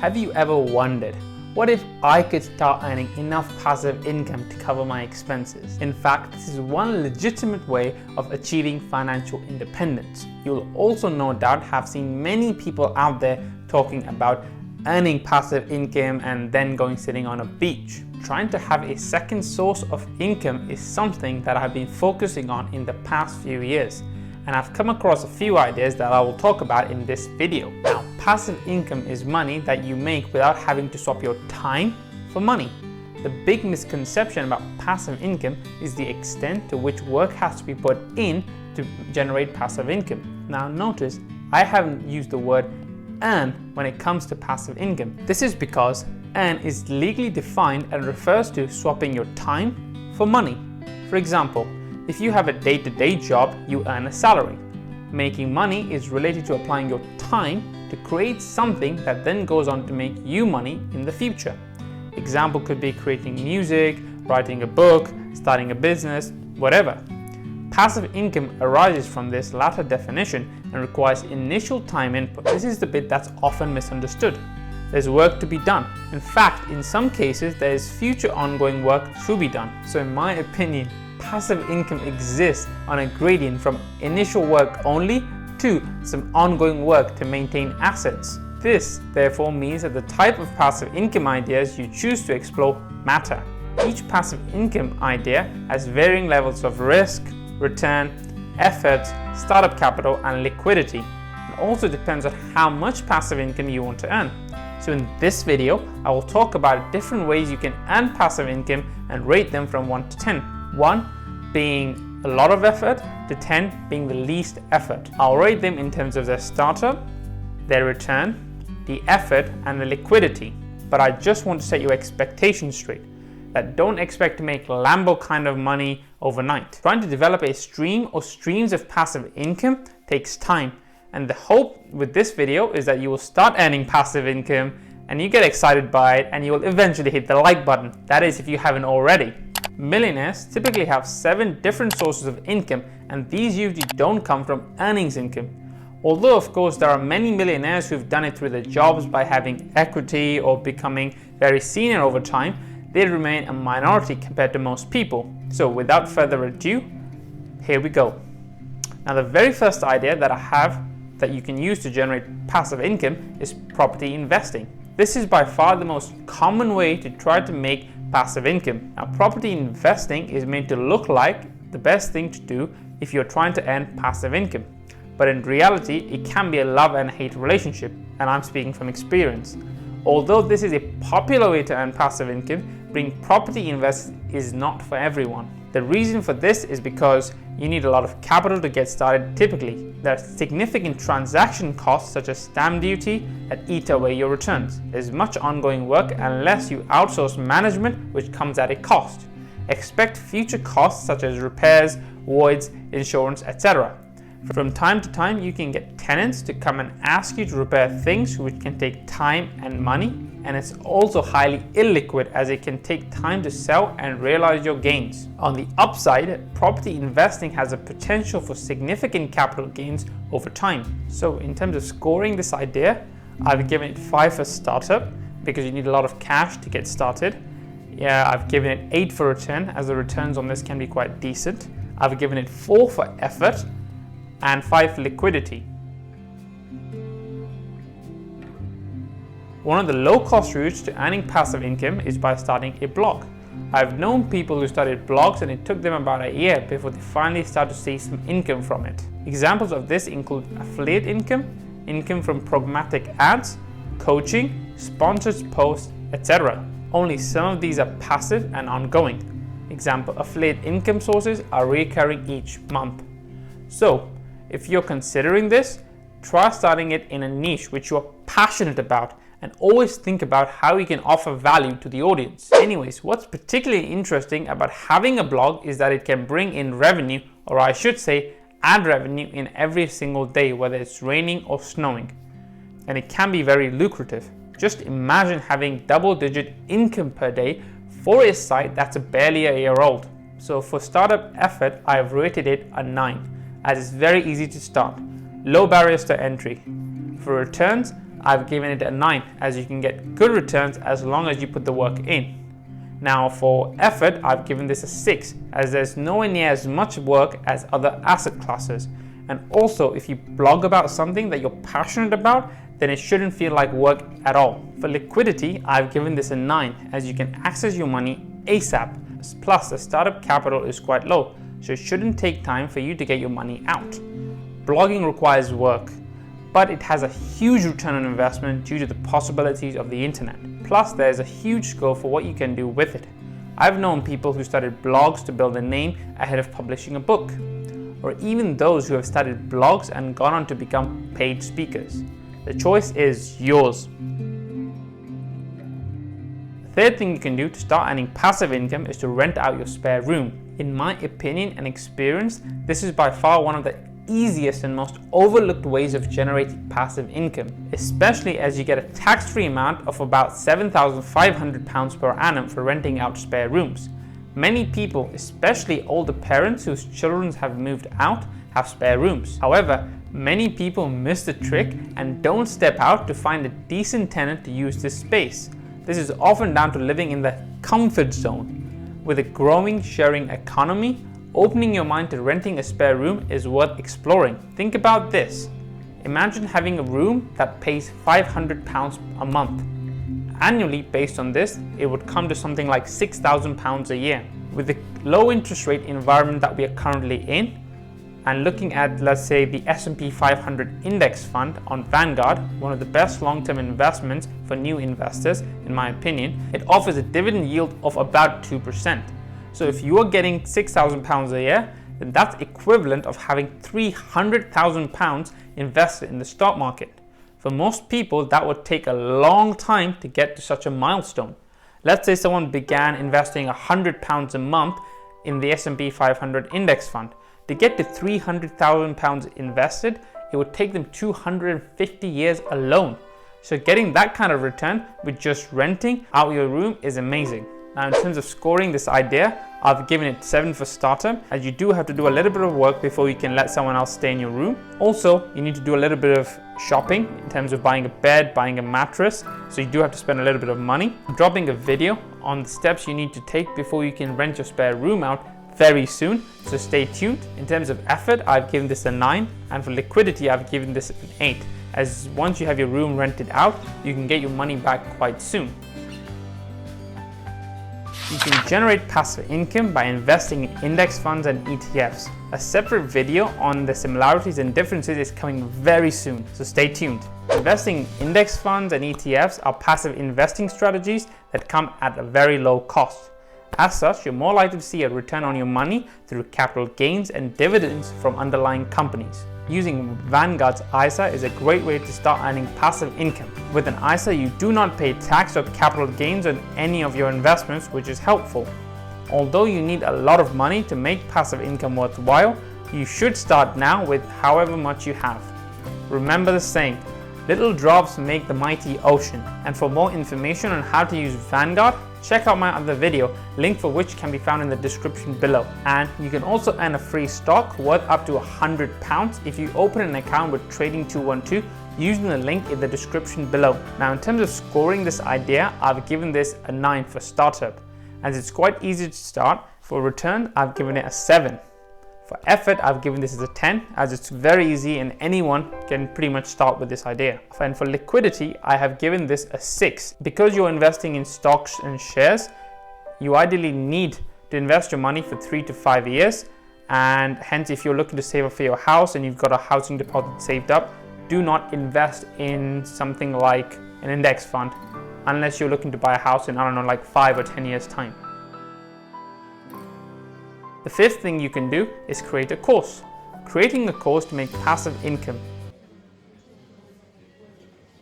Have you ever wondered, what if I could start earning enough passive income to cover my expenses? In fact, this is one legitimate way of achieving financial independence. You'll also no doubt have seen many people out there talking about earning passive income and then going sitting on a beach. Trying to have a second source of income is something that I've been focusing on in the past few years, and I've come across a few ideas that I will talk about in this video. Now, passive income is money that you make without having to swap your time for money. The big misconception about passive income is the extent to which work has to be put in to generate passive income. Now notice, I haven't used the word earn when it comes to passive income. This is because earn is legally defined and refers to swapping your time for money. For example, if you have a day-to-day job, you earn a salary. Making money is related to applying your time to create something that then goes on to make you money in the future. Example could be creating music, writing a book, starting a business, whatever. Passive income arises from this latter definition and requires initial time input. This is the bit that's often misunderstood. There's work to be done. In fact, in some cases, there is future ongoing work to be done. So in my opinion, passive income exists on a gradient from initial work only to some ongoing work to maintain assets. This, therefore, means that the type of passive income ideas you choose to explore matter. Each passive income idea has varying levels of risk, return, effort, startup capital, and liquidity. It also depends on how much passive income you want to earn. So in this video, I will talk about different ways you can earn passive income and rate them from 1 to 10. 1 being a lot of effort to 10 being the least effort. I'll rate them in terms of their startup, their return, the effort, and the liquidity. But I just want to set your expectations straight. That don't expect to make Lambo kind of money overnight. Trying to develop a stream or streams of passive income takes time. And the hope with this video is that you will start earning passive income and you get excited by it and you will eventually hit the like button. That is, if you haven't already. Millionaires typically have 7 different sources of income, and these usually don't come from earnings income. Although of course there are many millionaires who've done it through their jobs by having equity or becoming very senior over time, they remain a minority compared to most people. So without further ado, here we go. Now the very first idea that I have that you can use to generate passive income is property investing. This is by far the most common way to try to make passive income. Now property investing is made to look like the best thing to do if you're trying to earn passive income. But in reality, it can be a love and hate relationship, and I'm speaking from experience. Although this is a popular way to earn passive income, being property investing is not for everyone. The reason for this is because you need a lot of capital to get started typically. There are significant transaction costs such as stamp duty that eat away your returns. There's much ongoing work unless you outsource management, which comes at a cost. Expect future costs such as repairs, voids, insurance, etc. From time to time, you can get tenants to come and ask you to repair things, which can take time and money, and it's also highly illiquid as it can take time to sell and realize your gains. On the upside, property investing has a potential for significant capital gains over time. So in terms of scoring this idea, I've given it 5 for startup because you need a lot of cash to get started. Yeah, I've given it 8 for return as the returns on this can be quite decent. I've given it 4 for effort and 5 for liquidity. One of the low-cost routes to earning passive income is by starting a blog. I've known people who started blogs and it took them about a year before they finally start to see some income from it. Examples of this include affiliate income, income from programmatic ads, coaching, sponsored posts, etc. Only some of these are passive and ongoing. Example, affiliate income sources are recurring each month. So, if you're considering this, try starting it in a niche which you are passionate about, and always think about how you can offer value to the audience. Anyways, what's particularly interesting about having a blog is that it can bring in revenue, or I should say ad revenue, in every single day, whether it's raining or snowing. And it can be very lucrative. Just imagine having double-digit income per day for a site that's barely a year old. So for startup effort, I have rated it a 9, as it's very easy to start. Low barriers to entry. For returns, I've given it a 9, as you can get good returns as long as you put the work in. Now for effort, I've given this a 6, as there's nowhere near as much work as other asset classes. And also, if you blog about something that you're passionate about, then it shouldn't feel like work at all. For liquidity, I've given this a 9, as you can access your money ASAP. Plus, the startup capital is quite low, so it shouldn't take time for you to get your money out. Blogging requires work, but it has a huge return on investment due to the possibilities of the internet. Plus, there's a huge scope for what you can do with it. I've known people who started blogs to build a name ahead of publishing a book, or even those who have started blogs and gone on to become paid speakers. The choice is yours. The third thing you can do to start earning passive income is to rent out your spare room. In my opinion and experience, this is by far one of the easiest and most overlooked ways of generating passive income, especially as you get a tax-free amount of about £7,500 per annum for renting out spare rooms. Many people, especially older parents whose children have moved out, have spare rooms. However, many people miss the trick and don't step out to find a decent tenant to use this space. This is often down to living in the comfort zone. With a growing sharing economy, opening your mind to renting a spare room is worth exploring. Think about this. Imagine having a room that pays £500 a month. Annually, based on this, it would come to something like £6,000 a year. With the low interest rate environment that we are currently in, and looking at, let's say, the S&P 500 index fund on Vanguard, one of the best long-term investments for new investors, in my opinion, it offers a dividend yield of about 2%. So if you are getting £6,000 a year, then that's equivalent of having £300,000 invested in the stock market. For most people, that would take a long time to get to such a milestone. Let's say someone began investing £100 a month in the S&P 500 index fund. To get to £300,000 invested, it would take them 250 years alone. So getting that kind of return with just renting out your room is amazing. Now in terms of scoring this idea, I've given it 7 for starter, as you do have to do a little bit of work before you can let someone else stay in your room. Also, you need to do a little bit of shopping in terms of buying a bed, buying a mattress, so you do have to spend a little bit of money. I'm dropping a video on the steps you need to take before you can rent your spare room out very soon, so stay tuned. In terms of effort, I've given this a 9, and for liquidity, I've given this an 8, as once you have your room rented out, you can get your money back quite soon. You can generate passive income by investing in index funds and ETFs. A separate video on the similarities and differences is coming very soon, so stay tuned. Investing in index funds and ETFs are passive investing strategies that come at a very low cost. As such, you're more likely to see a return on your money through capital gains and dividends from underlying companies. Using Vanguard's ISA is a great way to start earning passive income. With an ISA, you do not pay tax or capital gains on any of your investments, which is helpful. Although you need a lot of money to make passive income worthwhile, you should start now with however much you have. Remember the saying, little drops make the mighty ocean. And for more information on how to use Vanguard, check out my other video, link for which can be found in the description below. And you can also earn a free stock worth up to £100 if you open an account with Trading212 using the link in the description below. Now in terms of scoring this idea, I've given this a 9 for startup, as it's quite easy to start. For return, I've given it a 7. For effort, I've given this as a 10, as it's very easy and anyone can pretty much start with this idea. And for liquidity, I have given this a 6. Because you're investing in stocks and shares, you ideally need to invest your money for 3 to 5 years. And hence, if you're looking to save up for your house and you've got a housing deposit saved up, do not invest in something like an index fund unless you're looking to buy a house in, I don't know, like 5 or 10 years time. The fifth thing you can do is create a course. Creating a course to make passive income.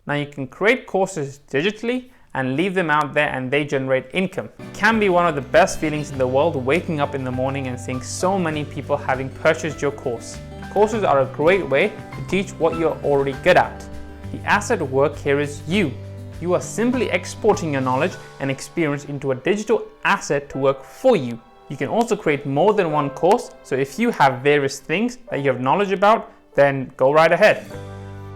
Now you can create courses digitally and leave them out there and they generate income. It can be one of the best feelings in the world, waking up in the morning and seeing so many people having purchased your course. Courses are a great way to teach what you're already good at. The asset at work here is you. You are simply exporting your knowledge and experience into a digital asset to work for you. You can also create more than one course, so if you have various things that you have knowledge about, then go right ahead.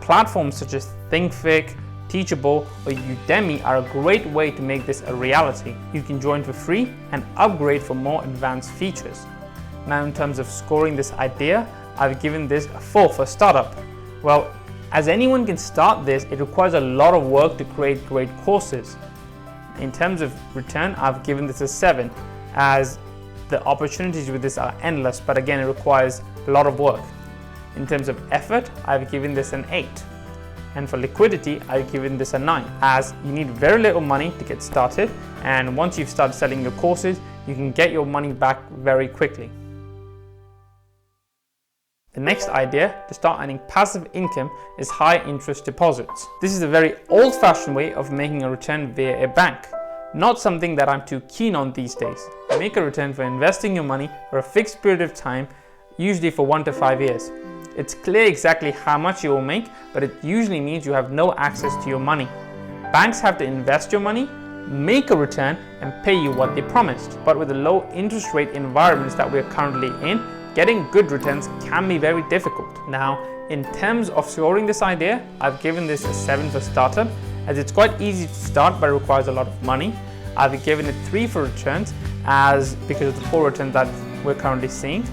Platforms such as ThinkFic, Teachable, or Udemy are a great way to make this a reality. You can join for free and upgrade for more advanced features. Now, in terms of scoring this idea, I've given this a 4 for startup. Well, as anyone can start this, it requires a lot of work to create great courses. In terms of return, I've given this a 7, as the opportunities with this are endless, but again, it requires a lot of work. In terms of effort, I've given this an 8. And for liquidity, I've given this a 9, as you need very little money to get started, and once you've started selling your courses, you can get your money back very quickly. The next idea to start earning passive income is high interest deposits. This is a very old-fashioned way of making a return via a bank. Not something that I'm too keen on these days. Make a return for investing your money for a fixed period of time, usually for 1 to 5 years. It's clear exactly how much you will make, but it usually means you have no access to your money. Banks have to invest your money, make a return, and pay you what they promised. But with the low interest rate environments that we're currently in, getting good returns can be very difficult. Now, in terms of scoring this idea, I've given this a 7 for startup, as it's quite easy to start but requires a lot of money. I've given it 3 for returns, as because of the poor returns that we're currently seeing.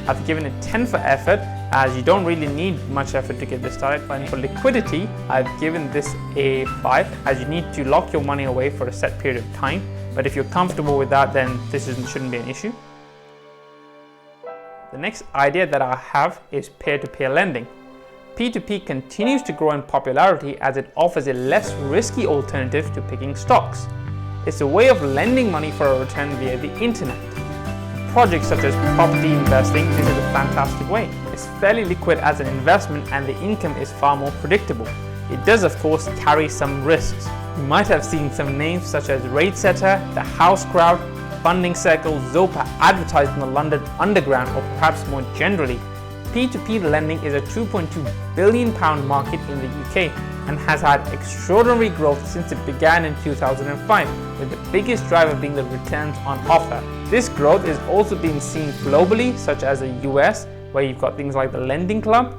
I've given it 10 for effort, as you don't really need much effort to get this started. And for liquidity, I've given this a 5, as you need to lock your money away for a set period of time. But if you're comfortable with that, then this shouldn't be an issue. The next idea that I have is peer-to-peer lending. P2P continues to grow in popularity as it offers a less risky alternative to picking stocks. It's a way of lending money for a return via the internet. Projects such as property investing, this is a fantastic way. It's fairly liquid as an investment and the income is far more predictable. It does of course carry some risks. You might have seen some names such as RateSetter, The House Crowd, Funding Circle, Zopa advertised in the London Underground, or perhaps more generally. P2P lending is a £2.2 billion market in the UK and has had extraordinary growth since it began in 2005, with the biggest driver being the returns on offer. This growth is also being seen globally, such as the US, where you've got things like the Lending Club,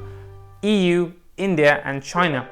EU, India and China.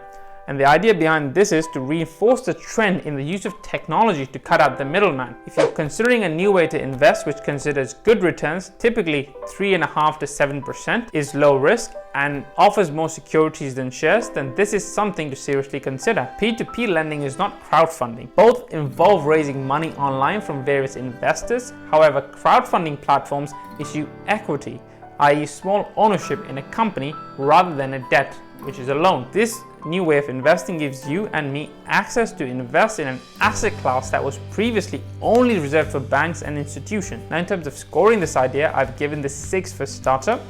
And the idea behind this is to reinforce the trend in the use of technology to cut out the middleman. If you're considering a new way to invest which considers good returns, typically 3.5% to 7%, is low risk and offers more securities than shares, then this is something to seriously consider. P2P lending is not crowdfunding. Both involve raising money online from various investors. However, crowdfunding platforms issue equity, i.e. small ownership in a company rather than a debt, which is a loan. This new way of investing gives you and me access to invest in an asset class that was previously only reserved for banks and institutions. Now, in terms of scoring this idea, I've given this 6 for startup,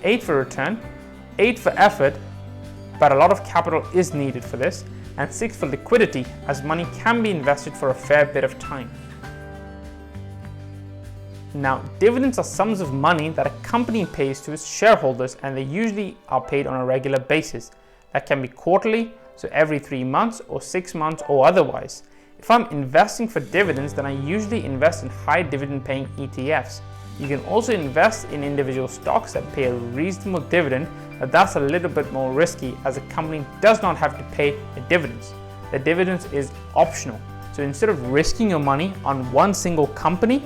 8 for return, 8 for effort, but a lot of capital is needed for this, and 6 for liquidity, as money can be invested for a fair bit of time. Now, dividends are sums of money that a company pays to its shareholders, and they usually are paid on a regular basis. That can be quarterly, so every 3 months or 6 months or otherwise. If I'm investing for dividends, then I usually invest in high dividend paying ETFs. You can also invest in individual stocks that pay a reasonable dividend, but that's a little bit more risky as a company does not have to pay the dividends. The dividends is optional. So instead of risking your money on one single company,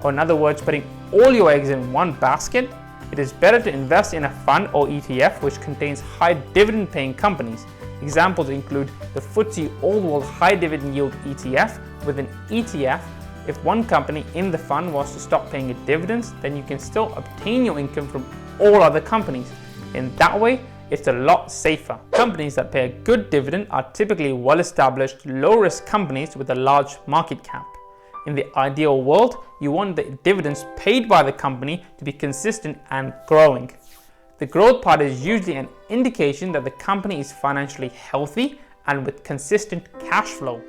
or in other words, putting all your eggs in one basket, it is better to invest in a fund or ETF which contains high dividend paying companies. Examples include the FTSE All World High Dividend Yield ETF. With an ETF, if one company in the fund was to stop paying its dividends, then you can still obtain your income from all other companies. In that way, it's a lot safer. Companies that pay a good dividend are typically well-established, low-risk companies with a large market cap. In the ideal world, you want the dividends paid by the company to be consistent and growing. The growth part is usually an indication that the company is financially healthy and with consistent cash flow.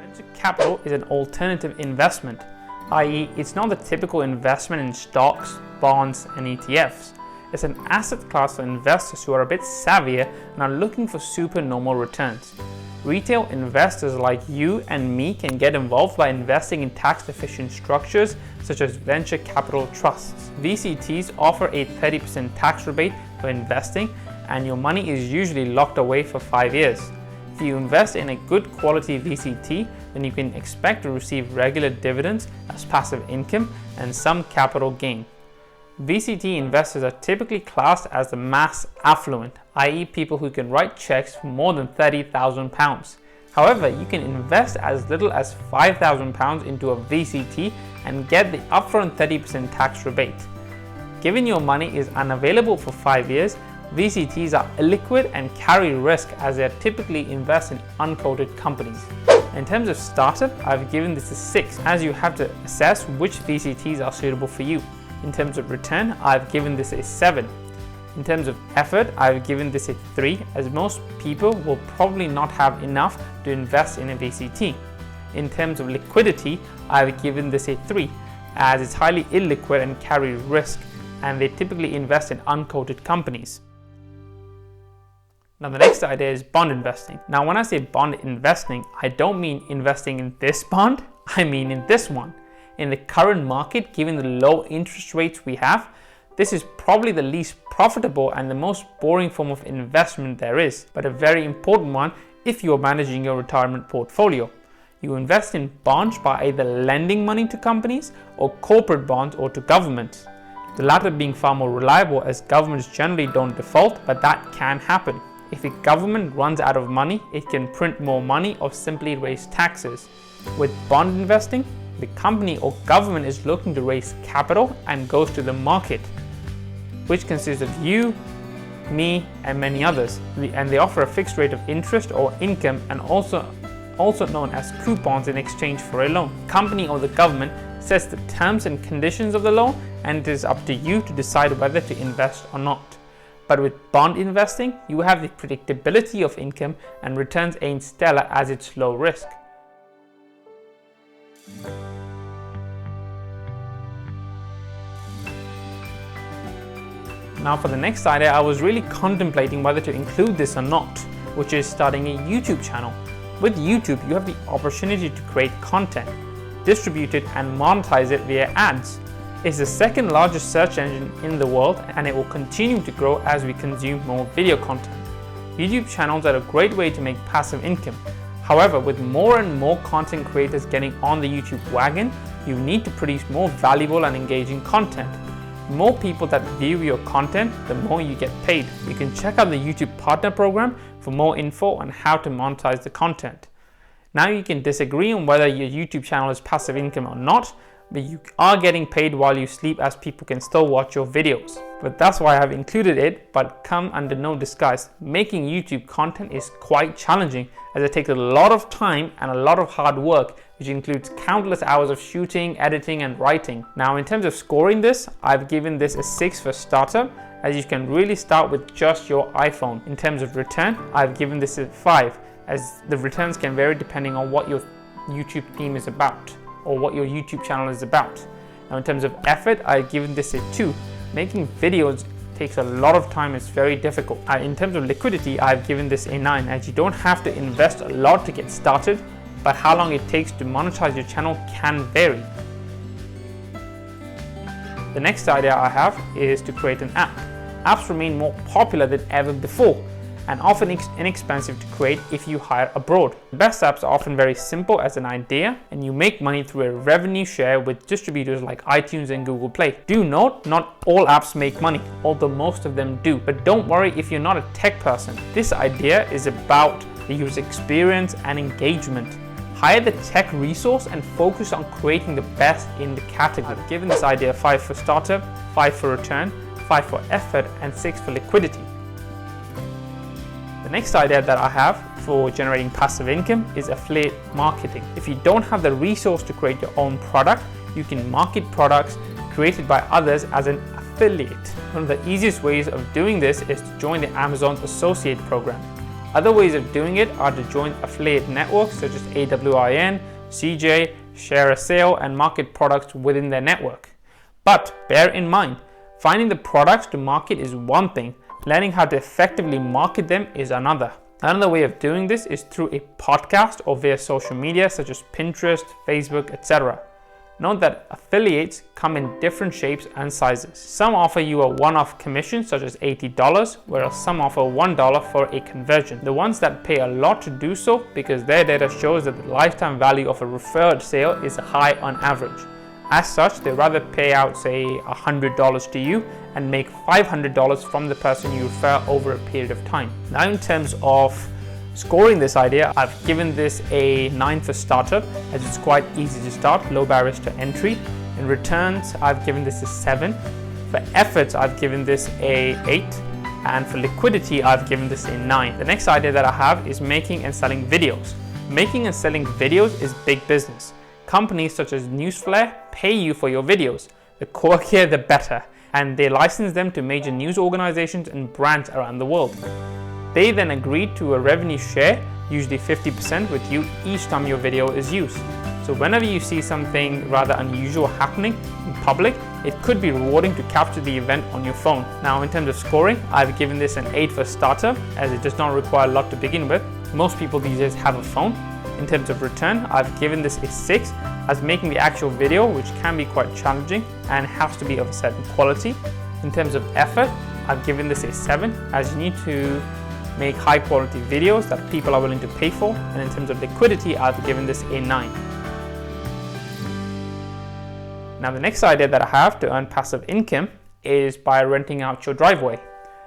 Venture capital is an alternative investment, i.e. it's not the typical investment in stocks, bonds and ETFs. It's an asset class for investors who are a bit savvier and are looking for supernormal returns. Retail investors like you and me can get involved by investing in tax-efficient structures such as venture capital trusts. VCTs offer a 30% tax rebate for investing, and your money is usually locked away for 5 years. If you invest in a good quality VCT, then you can expect to receive regular dividends as passive income and some capital gain. VCT investors are typically classed as the mass affluent, i.e. people who can write checks for more than £30,000. However, you can invest as little as £5,000 into a VCT and get the upfront 30% tax rebate. Given your money is unavailable for 5 years, VCTs are illiquid and carry risk as they are typically invest in unquoted companies. In terms of startup, I've given this a 6 as you have to assess which VCTs are suitable for you. In terms of return, I've given this a 7. In terms of effort, I've given this a 3 as most people will probably not have enough to invest in a VCT. In terms of liquidity, I've given this a 3 as it's highly illiquid and carry risk, and they typically invest in unquoted companies. Now the next idea is bond investing. Now when I say bond investing, I don't mean investing in this bond, I mean in this one. In the current market, given the low interest rates we have, this is probably the least profitable and the most boring form of investment there is, but a very important one if you are managing your retirement portfolio. You invest in bonds by either lending money to companies or corporate bonds or to governments. The latter being far more reliable as governments generally don't default, but that can happen. If a government runs out of money, it can print more money or simply raise taxes. With bond investing, the company or government is looking to raise capital and goes to the market, which consists of you, me, and many others. And they offer a fixed rate of interest or income, and also known as coupons, in exchange for a loan. The company or the government sets the terms and conditions of the loan, and it is up to you to decide whether to invest or not. But with bond investing, you have the predictability of income, and returns ain't stellar as it's low risk. Now for the next idea, I was really contemplating whether to include this or not, which is starting a YouTube channel. With YouTube, you have the opportunity to create content, distribute it, and monetize it via ads. It's the second largest search engine in the world, and it will continue to grow as we consume more video content. YouTube channels are a great way to make passive income. However, with more and more content creators getting on the YouTube wagon, you need to produce more valuable and engaging content. The more people that view your content, the more you get paid. You can check out the YouTube Partner Program for more info on how to monetize the content. Now you can disagree on whether your YouTube channel is passive income or not, but you are getting paid while you sleep as people can still watch your videos. But that's why I have included it, but come under no disguise. Making YouTube content is quite challenging as it takes a lot of time and a lot of hard work, which includes countless hours of shooting, editing, and writing. Now in terms of scoring this, I've given this a 6 for startup, as you can really start with just your iPhone. In terms of return, I've given this a 5, as the returns can vary depending on what your YouTube theme is about, or what your YouTube channel is about. Now in terms of effort, I've given this a 2. Making videos takes a lot of time, it's very difficult. In terms of liquidity, I've given this a 9, as you don't have to invest a lot to get started, but how long it takes to monetize your channel can vary. The next idea I have is to create an app. Apps remain more popular than ever before, and often inexpensive to create if you hire abroad. The best apps are often very simple as an idea, and you make money through a revenue share with distributors like iTunes and Google Play. Do note, not all apps make money, although most of them do. But don't worry if you're not a tech person. This idea is about the user experience and engagement. Hire the tech resource and focus on creating the best in the category. I've given this idea 5 for startup, 5 for return, 5 for effort, and 6 for liquidity. The next idea that I have for generating passive income is affiliate marketing. If you don't have the resource to create your own product, you can market products created by others as an affiliate. One of the easiest ways of doing this is to join the Amazon Associate Program. Other ways of doing it are to join affiliate networks such as AWIN, CJ, Share a Sale, and market products within their network. But bear in mind, finding the products to market is one thing, learning how to effectively market them is another. Another way of doing this is through a podcast or via social media such as Pinterest, Facebook, etc. Note that affiliates come in different shapes and sizes. Some offer you a one-off commission such as $80, whereas some offer $1 for a conversion. The ones that pay a lot to do so because their data shows that the lifetime value of a referred sale is high on average. As such, they rather pay out say $100 to you and make $500 from the person you refer over a period of time. Now in terms of scoring this idea, I've given this a 9 for startup as it's quite easy to start, low barriers to entry. In returns, I've given this a 7. For efforts, I've given this a 8. And for liquidity, I've given this a 9. The next idea that I have is making and selling videos. Making and selling videos is big business. Companies such as Newsflare pay you for your videos. The quirkier, the better. And they license them to major news organizations and brands around the world. They then agree to a revenue share, usually 50% with you each time your video is used. So whenever you see something rather unusual happening in public, it could be rewarding to capture the event on your phone. Now in terms of scoring, I've given this an 8 for startup as it does not require a lot to begin with. Most people these days have a phone. In terms of return, I've given this a 6 as making the actual video, which can be quite challenging and has to be of a certain quality. In terms of effort, I've given this a 7 as you need to make high quality videos that people are willing to pay for. And in terms of liquidity, I've given this a 9. Now the next idea that I have to earn passive income is by renting out your driveway.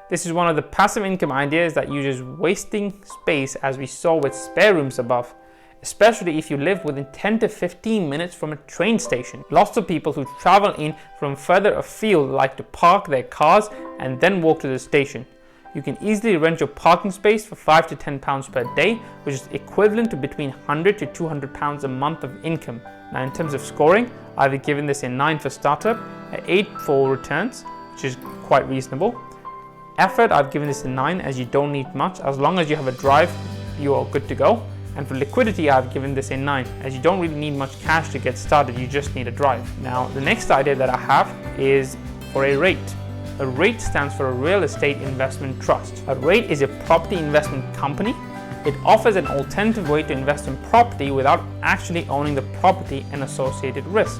This is one of the passive income ideas that uses wasting space as we saw with spare rooms above, especially if you live within 10 to 15 minutes from a train station. Lots of people who travel in from further afield like to park their cars and then walk to the station. You can easily rent your parking space for £5 to £10 per day, which is equivalent to between £100 to £200 a month of income. Now in terms of scoring, I've given this a 9 for startup, an 8 for returns, which is quite reasonable. Effort, I've given this a 9 as you don't need much. As long as you have a drive, you are good to go. And for liquidity, I've given this a 9 as you don't really need much cash to get started, you just need a drive. Now the next idea that I have is for a REIT. A REIT stands for a Real Estate Investment Trust. A REIT is a property investment company. It offers an alternative way to invest in property without actually owning the property and associated risks.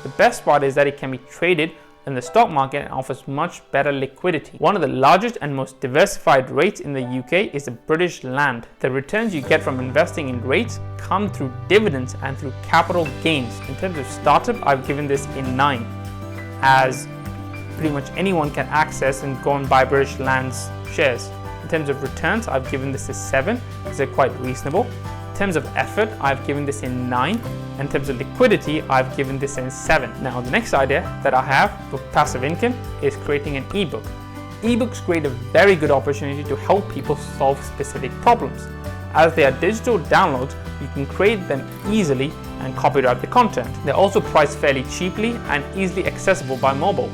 The best part is that it can be traded in the stock market and offers much better liquidity. One of the largest and most diversified REITs in the UK is the British Land. The returns you get from investing in REITs come through dividends and through capital gains. In terms of startup, I've given this a 9 as pretty much anyone can access and go and buy British Land's shares. In terms of returns, I've given this a 7 because they're quite reasonable. In terms of effort, I've given this a 9. In terms of liquidity, I've given this a 7. Now the next idea that I have for passive income is creating an ebook. Ebooks create a very good opportunity to help people solve specific problems. As they are digital downloads, you can create them easily and copyright the content. They're also priced fairly cheaply and easily accessible by mobile.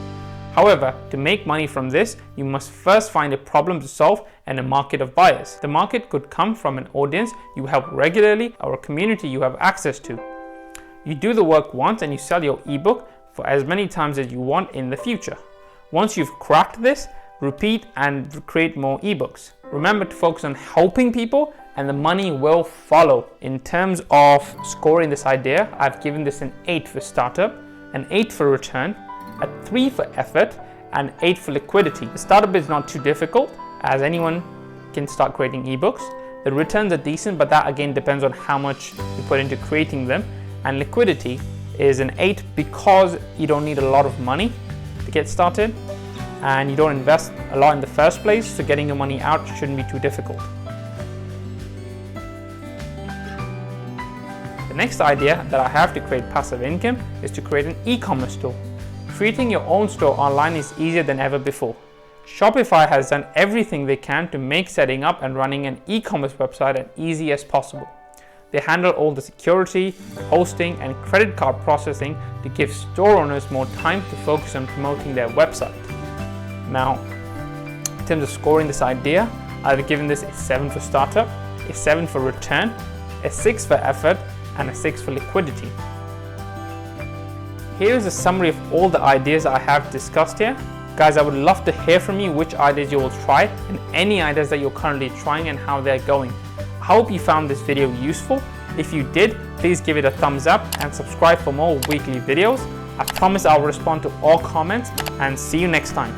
However, to make money from this, you must first find a problem to solve and a market of buyers. The market could come from an audience you help regularly or a community you have access to. You do the work once and you sell your ebook for as many times as you want in the future. Once you've cracked this, repeat and create more ebooks. Remember to focus on helping people and the money will follow. In terms of scoring this idea, I've given this an 8 for startup, an 8 for return, a 3 for effort, and 8 for liquidity. The startup is not too difficult as anyone can start creating ebooks. The returns are decent, but that again depends on how much you put into creating them. And liquidity is an 8 because you don't need a lot of money to get started and you don't invest a lot in the first place, so getting your money out shouldn't be too difficult. The next idea that I have to create passive income is to create an e-commerce store. Creating your own store online is easier than ever before. Shopify has done everything they can to make setting up and running an e-commerce website as easy as possible. They handle all the security, hosting, and credit card processing to give store owners more time to focus on promoting their website. Now, in terms of scoring this idea, I've given this a 7 for startup, a 7 for return, a 6 for effort, and a 6 for liquidity. Here is a summary of all the ideas I have discussed here. Guys, I would love to hear from you which ideas you will try and any ideas that you're currently trying and how they're going. I hope you found this video useful. If you did, please give it a thumbs up and subscribe for more weekly videos. I promise I'll respond to all comments, and see you next time.